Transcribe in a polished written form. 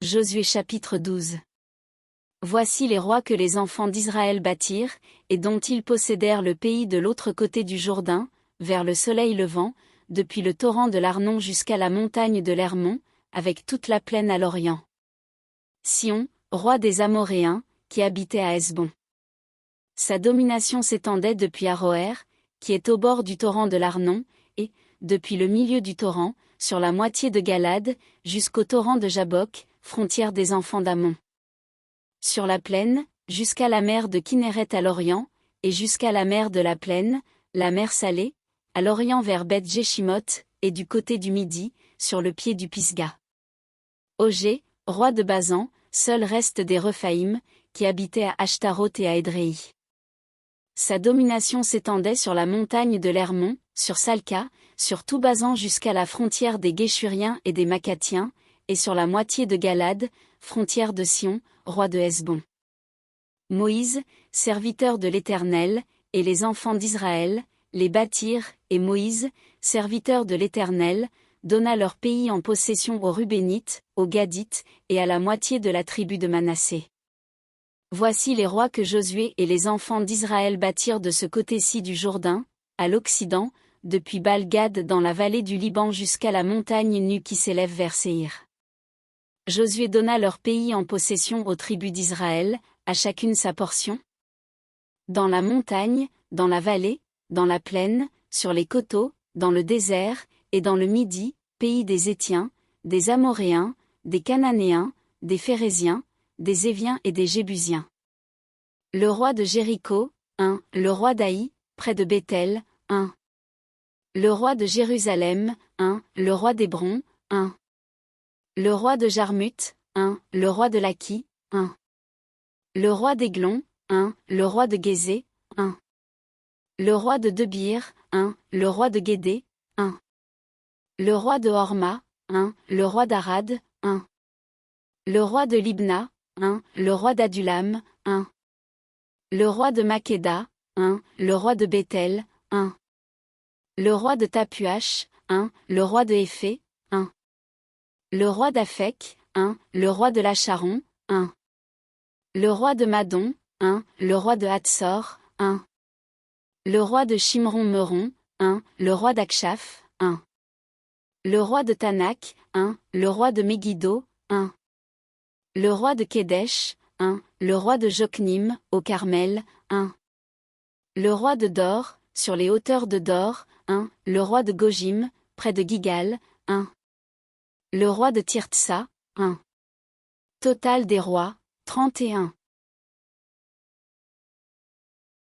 Josué chapitre 12. Voici les rois que les enfants d'Israël bâtirent, et dont ils possédèrent le pays de l'autre côté du Jourdain, vers le soleil levant, depuis le torrent de l'Arnon jusqu'à la montagne de l'Hermon, avec toute la plaine à l'orient. Sion, roi des Amoréens, qui habitait à Hesbon. Sa domination s'étendait depuis Aroër, qui est au bord du torrent de l'Arnon, et, depuis le milieu du torrent, sur la moitié de Galade, jusqu'au torrent de Jabbok, frontière des enfants d'Ammon. Sur la plaine, jusqu'à la mer de Kinneret à l'orient, et jusqu'à la mer de la plaine, la mer Salée, à l'orient vers Beth-Jéchimoth, et du côté du midi, sur le pied du Pisga. Ogé, roi de Basan, seul reste des Rephaïm, qui habitaient à Ashtaroth et à Édréi. Sa domination s'étendait sur la montagne de l'Hermon, sur Salca, sur tout Basan jusqu'à la frontière des Guéchuriens et des Maccathiens, et sur la moitié de Galade, frontière de Sion, roi de Hesbon. Moïse, serviteur de l'Éternel, et les enfants d'Israël, les bâtirent, et Moïse, serviteur de l'Éternel, donna leur pays en possession aux Rubénites, aux Gadites, et à la moitié de la tribu de Manassé. Voici les rois que Josué et les enfants d'Israël bâtirent de ce côté-ci du Jourdain, à l'Occident, depuis Baal-Gad dans la vallée du Liban jusqu'à la montagne nue qui s'élève vers Séhir. Josué donna leur pays en possession aux tribus d'Israël, à chacune sa portion. Dans la montagne, dans la vallée, dans la plaine, sur les coteaux, dans le désert, et dans le Midi, pays des Hétiens, des Amoréens, des Cananéens, des Phéréziens, des Éviens et des Jébusiens. Le roi de Jéricho, 1. Le roi d'Aï, près de Béthel, 1. Le roi de Jérusalem, 1. Le roi d'Hébron, 1. Le roi de Jarmuth, 1. Le roi de Laki, 1. Le roi d'Églon, 1. Le roi de Gézé, 1. Le roi de Debir, 1. Le roi de Guédé, 1. Le roi de Horma, 1. Le roi d'Arad, 1. Le roi de Libna, 1. Le roi d'Adulam, 1. Le roi de Makeda, 1. Le roi de Béthel, 1. Le roi de Tapuach, 1. Le roi de Éphé, 1. Le roi d'Aphek, 1. Le roi de Lacharon, 1. Le roi de Madon, 1. Le roi de Hatsor, 1. Le roi de Shimron-Meron, 1. Le roi d'Akshaph, 1. Le roi de Tanak, 1. Le roi de Megiddo, 1. Le roi de Kédesh, 1. Le roi de Joknim, au Carmel, 1. Le roi de Dor, sur les hauteurs de Dor, 1. Le roi de Gojim, près de Gigal, 1. Le roi de Tirtsa, 1. Total des rois, 31.